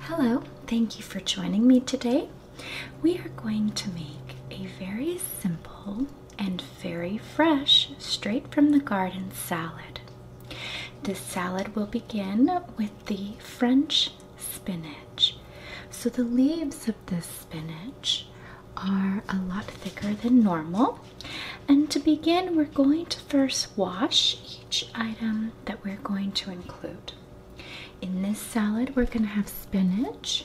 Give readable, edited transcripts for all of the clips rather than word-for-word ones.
Hello, thank you for joining me today. We are going to make a very simple and very fresh, straight from the garden salad. This salad will begin with the French spinach. So the leaves of this spinach are a lot thicker than normal. And to begin, we're going to first wash each item that we're going to include. In this salad, we're going to have spinach,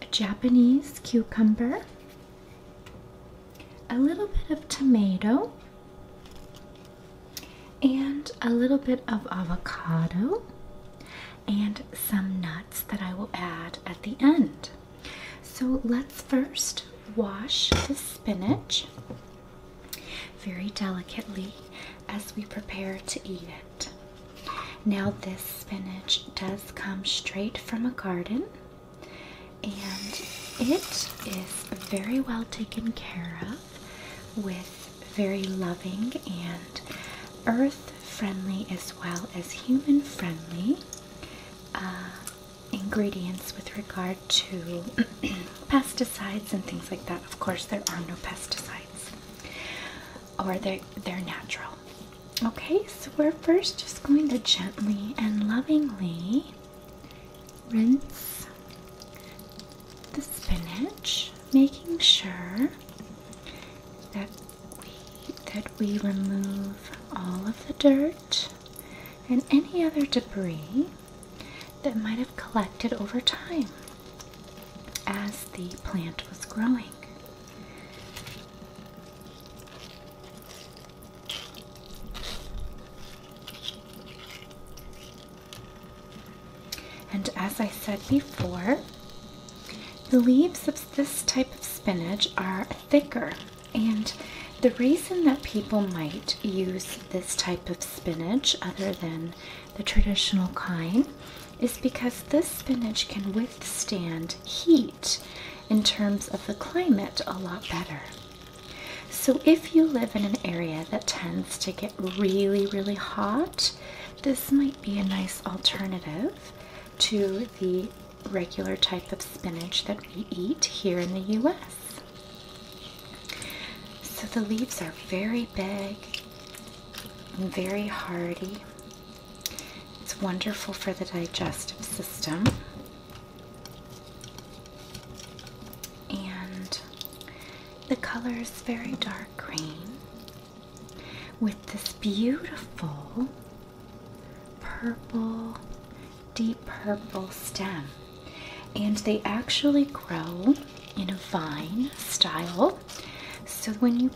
a Japanese cucumber, a little bit of tomato, and a little bit of avocado, and some nuts that I will add at the end. So let's first wash the spinach very delicately as we prepare to eat it. Now this spinach does come straight from a garden, and it is very well taken care of with very loving and earth-friendly as well as human-friendly ingredients with regard to pesticides and things like that. Of course, there are no pesticides, or they're natural. Okay, so we're first just going to gently and lovingly rinse the spinach, making sure that we remove all of the dirt and any other debris that might have collected over time as the plant was growing. And as I said before, the leaves of this type of spinach are thicker, and the reason that people might use this type of spinach other than the traditional kind is because this spinach can withstand heat in terms of the climate a lot better. So if you live in an area that tends to get really, really hot, this might be a nice alternative to the regular type of spinach that we eat here in the US. So the leaves are very big and very hearty. It's wonderful for the digestive system. And the color is very dark green with this beautiful purple, deep purple stem. And they actually grow in a vine style. So when you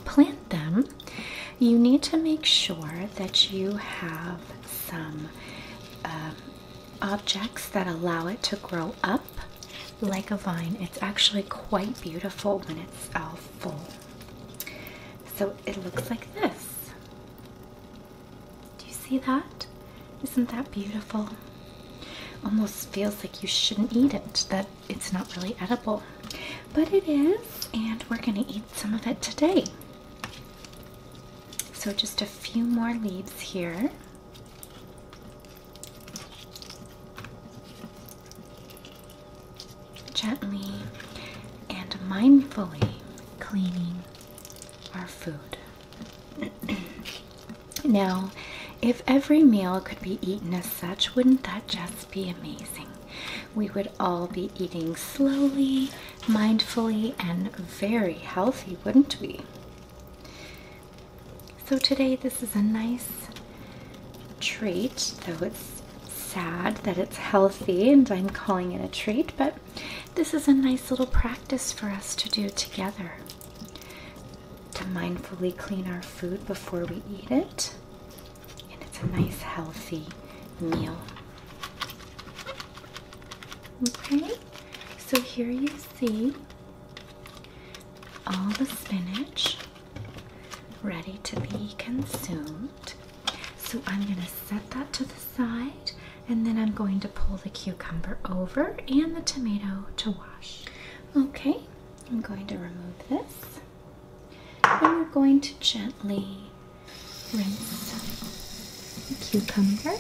plant them, you need to make sure that you have some objects that allow it to grow up like a vine. It's actually quite beautiful when it's all full. So it looks like this. Do you see that? Isn't that beautiful? Almost feels like you shouldn't eat it, that it's not really edible. But it is, and we're going to eat some of it today. So just a few more leaves here. Gently and mindfully cleaning our food. Now, if every meal could be eaten as such, wouldn't that just be amazing? We would all be eating slowly, mindfully, and very healthy, wouldn't we? So today this is a nice treat, though it's sad that it's healthy and I'm calling it a treat, but this is a nice little practice for us to do together, to mindfully clean our food before we eat it. And it's a nice healthy meal. Okay, so here you see all the spinach ready to be consumed. So I'm going to set that to the side, and then I'm going to pull the cucumber over and the tomato to wash. Okay, I'm going to remove this, and we're going to gently rinse the cucumber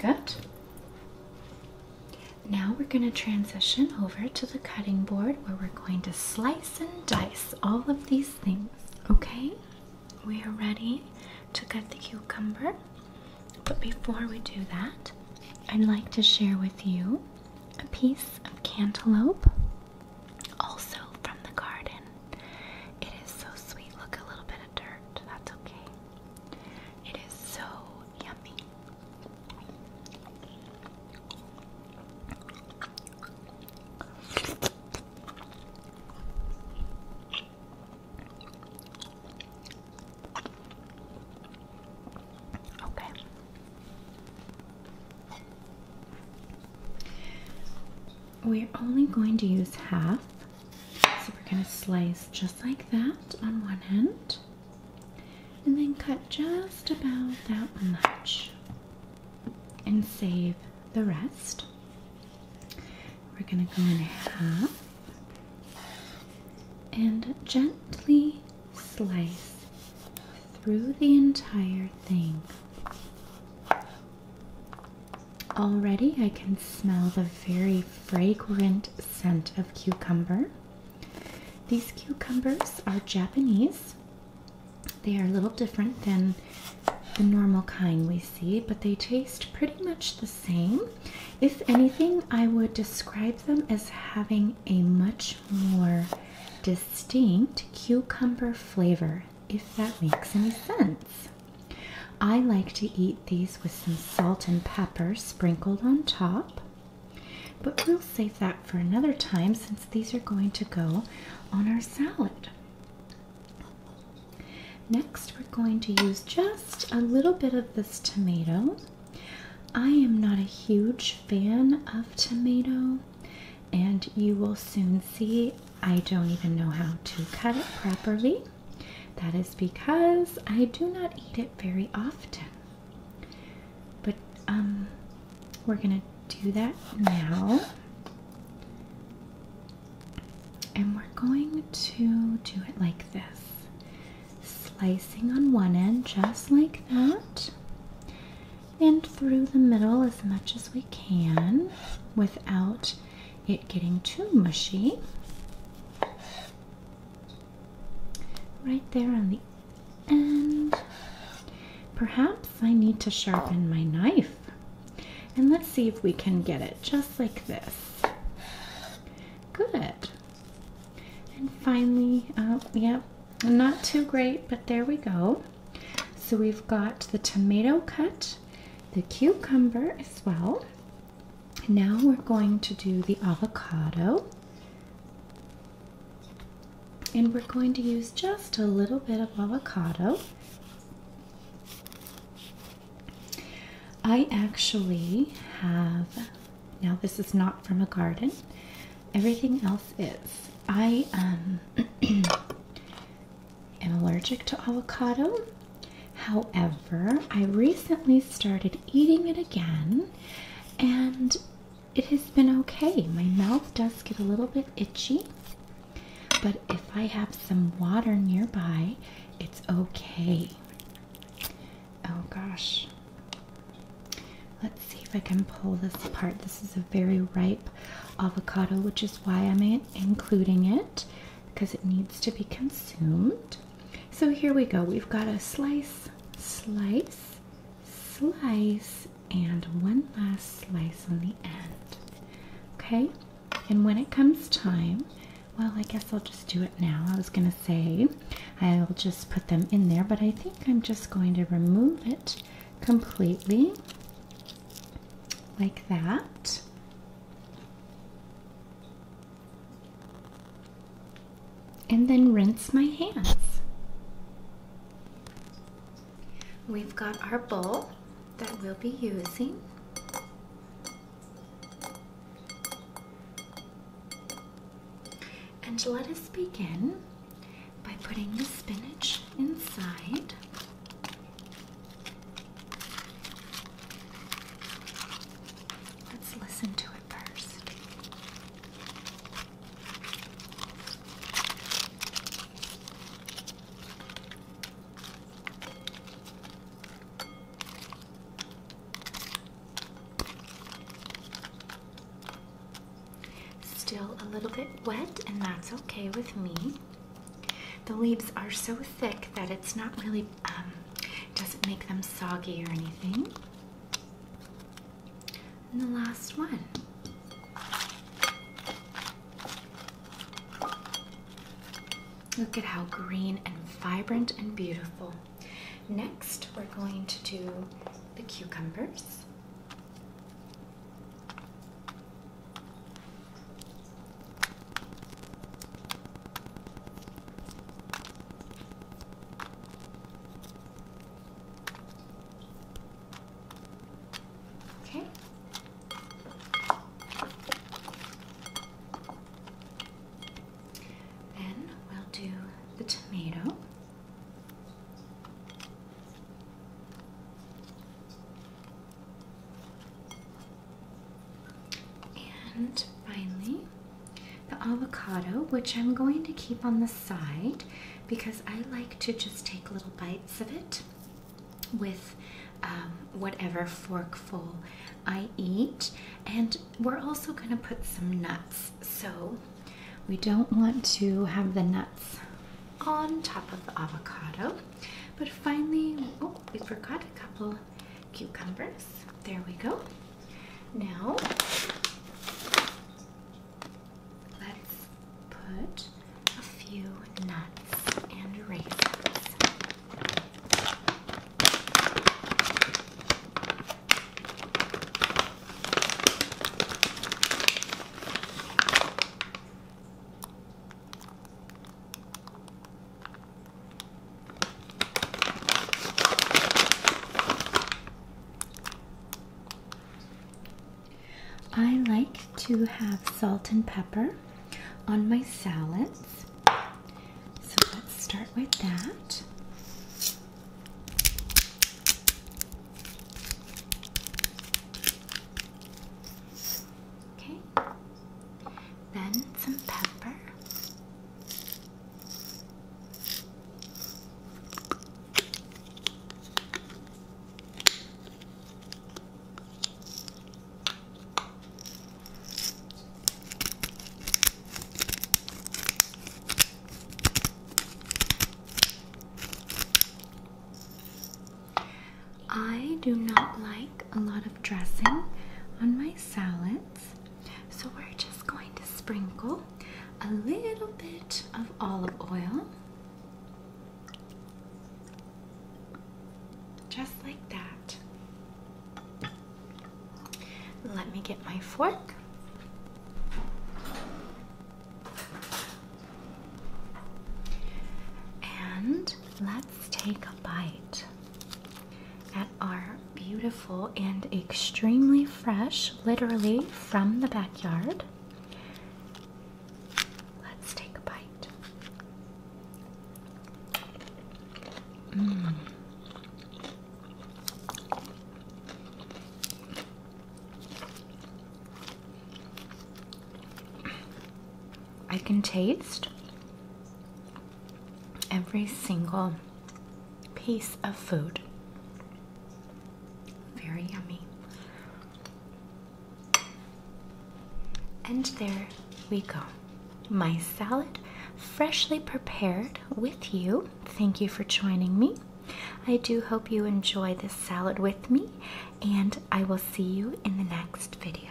Good. Now we're going to transition over to the cutting board where we're going to slice and dice all of these things. Okay, we are ready to cut the cucumber. But before we do that, I'd like to share with you a piece of cantaloupe, also from the garden. It is so sweet. Look, a little bit of dirt. That's okay. It is so yummy. Okay. We're only going to use half, so we're going to slice just like that on one end, and then cut just about that much, and save the rest. We're going to go in half, and gently slice through the entire thing. Already I can smell the very fragrant scent of cucumber. These cucumbers are Japanese. They are a little different than the normal kind we see, but they taste pretty much the same. If anything, I would describe them as having a much more distinct cucumber flavor, if that makes any sense. I like to eat these with some salt and pepper sprinkled on top, but we'll save that for another time since these are going to go on our salad. Next, we're going to use just a little bit of this tomato. I am not a huge fan of tomato, and you will soon see I don't even know how to cut it properly. That is because I do not eat it very often. But we're going to do that now. And we're going to do it like this. Slicing on one end just like that. And through the middle as much as we can without it getting too mushy. Right there on the end. Perhaps I need to sharpen my knife. And let's see if we can get it just like this. Good. And finally, yep, not too great, but there we go. So we've got the tomato cut, the cucumber as well. Now we're going to do the avocado. And we're going to use just a little bit of avocado. I actually have, now this is not from a garden, everything else is. I am allergic to avocado. However, I recently started eating it again, and it has been okay. My mouth does get a little bit itchy. But if I have some water nearby, it's okay. Oh gosh. Let's see if I can pull this apart. This is a very ripe avocado, which is why I'm including it, because it needs to be consumed. So here we go. We've got a slice, slice, slice, and one last slice on the end. Okay? And when it comes time, well, I guess I'll just do it now. I was going to say I'll just put them in there, but I think I'm just going to remove it completely like that. And then rinse my hands. We've got our bowl that we'll be using. And let us begin by putting the spinach inside. Let's listen to it first. still a little bit wet, and that's okay with me. The leaves are so thick that it's not really, doesn't make them soggy or anything. And the last one. Look at how green and vibrant and beautiful. Next, we're going to do the cucumbers. Okay. Then we'll do the tomato. And finally, the avocado, which I'm going to keep on the side because I like to just take little bites of it with whatever forkful I eat. And we're also going to put some nuts, so we don't want to have the nuts on top of the avocado. But finally, oh, we forgot a couple cucumbers. There we go. Now, let's put a few nuts and raisins. I like to have salt and pepper on my salads, so let's start with that. Okay, then some pepper. I do not like a lot of dressing on my salads, so we're just going to sprinkle a little bit of olive oil, just like that. Let me get my fork. And let's take a bite at our beautiful and extremely fresh, literally from the backyard. Let's take a bite. I can taste every single piece of food. Very yummy. And there we go. My salad, freshly prepared with you. Thank you for joining me. I do hope you enjoy this salad with me, and I will see you in the next video.